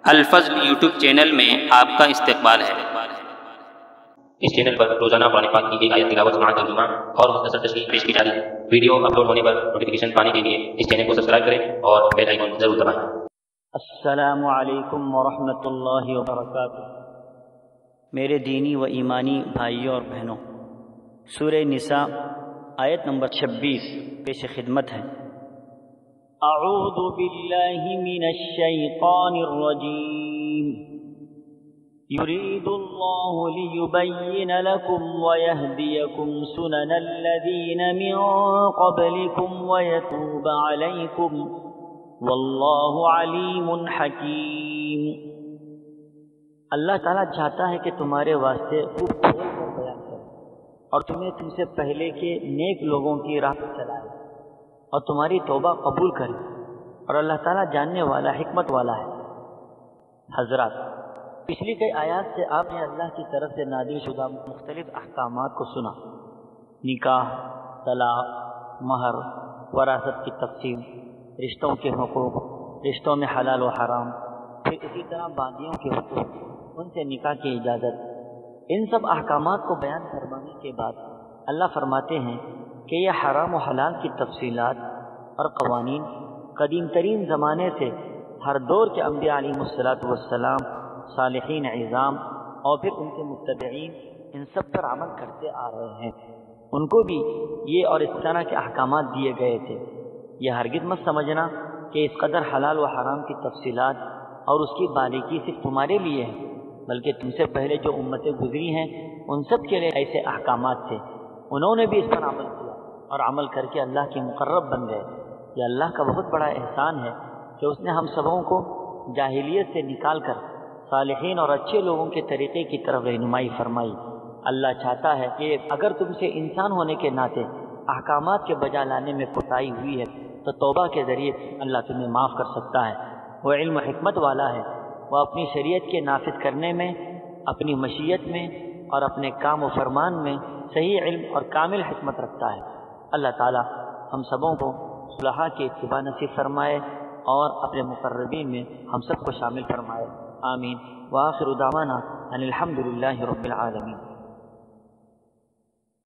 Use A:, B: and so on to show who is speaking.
A: الفضل YouTube channel میں آپ کا استقبال ہے۔
B: اس چینل پر روزانہ قرآن پاک کی ایک آیت تلاوت سماعت ترجمہ اور مختصر تشریح پیش کی جا رہی ہے۔ ویڈیو اپلوڈ ہونے پر نوٹیفیکیشن پانے کے لیے اس چینل کو سبسکرائب کریں اور بیل آئیکن ضرور دبائیں۔
C: السلام علیکم ورحمۃ اللہ وبرکاتہ۔ میرے دینی و ایمانی بھائیوں اور بہنوں، سورہ نساء آیت نمبر 26 پیش خدمت ہے۔ اعوذ باللہ من الشیطان الرجیم، یرید اللہ لیبین لکم ویہدیکم سنن الذین من قبلکم ویتوب علیکم واللہ علیم حکیم۔ اللہ تعالیٰ چاہتا ہے کہ تمہارے واسطے خوب کھول کر بیان کرے اور تمہیں تم سے پہلے کے نیک لوگوں کی راہ پر چلائے اور تمہاری توبہ قبول کرے، اور اللہ تعالیٰ جاننے والا حکمت والا ہے۔ حضرات، پچھلی کئی آیات سے آپ نے اللہ کی طرف سے نازل شدہ مختلف احکامات کو سنا۔ نکاح، طلاق، مہر، وراثت کی تقسیم، رشتوں کے حقوق، رشتوں میں حلال و حرام، پھر اسی طرح باندیوں کے حقوق، ان سے نکاح کی اجازت۔ ان سب احکامات کو بیان فرمانے کے بعد اللہ فرماتے ہیں کہ یہ حرام و حلال کی تفصیلات اور قوانین قدیم ترین زمانے سے ہر دور کے انبیاء علیہ السلام، صالحین اعظام اور پھر ان کے متبعین ان سب پر عمل کرتے آ رہے ہیں۔ ان کو بھی یہ اور اس طرح کے احکامات دیے گئے تھے۔ یہ ہرگز مت سمجھنا کہ اس قدر حلال و حرام کی تفصیلات اور اس کی باریکی صرف تمہارے لیے ہے، بلکہ تم سے پہلے جو امتیں گزری ہیں ان سب کے لیے ایسے احکامات تھے۔ انہوں نے بھی اس پر عمل کیا اور عمل کر کے اللہ کے مقرب بن گئے۔ یہ اللہ کا بہت بڑا احسان ہے کہ اس نے ہم سبوں کو جاہلیت سے نکال کر صالحین اور اچھے لوگوں کے طریقے کی طرف رہنمائی فرمائی۔ اللہ چاہتا ہے کہ اگر تم سے انسان ہونے کے ناطے احکامات کے بجا لانے میں کوتاہی ہوئی ہے تو توبہ کے ذریعے اللہ تمہیں معاف کر سکتا ہے۔ وہ علم و حکمت والا ہے، وہ اپنی شریعت کے نافذ کرنے میں، اپنی مشیت میں اور اپنے کام و فرمان میں صحیح علم اور کامل حکمت رکھتا ہے۔ اللہ تعالی ہم سبوں کو صلحاء کی اتباع نصیب فرمائے اور اپنے مقربین میں ہم سب کو شامل فرمائے، آمین۔ وآخر دعوانا ان الحمد للہ رب العالمین۔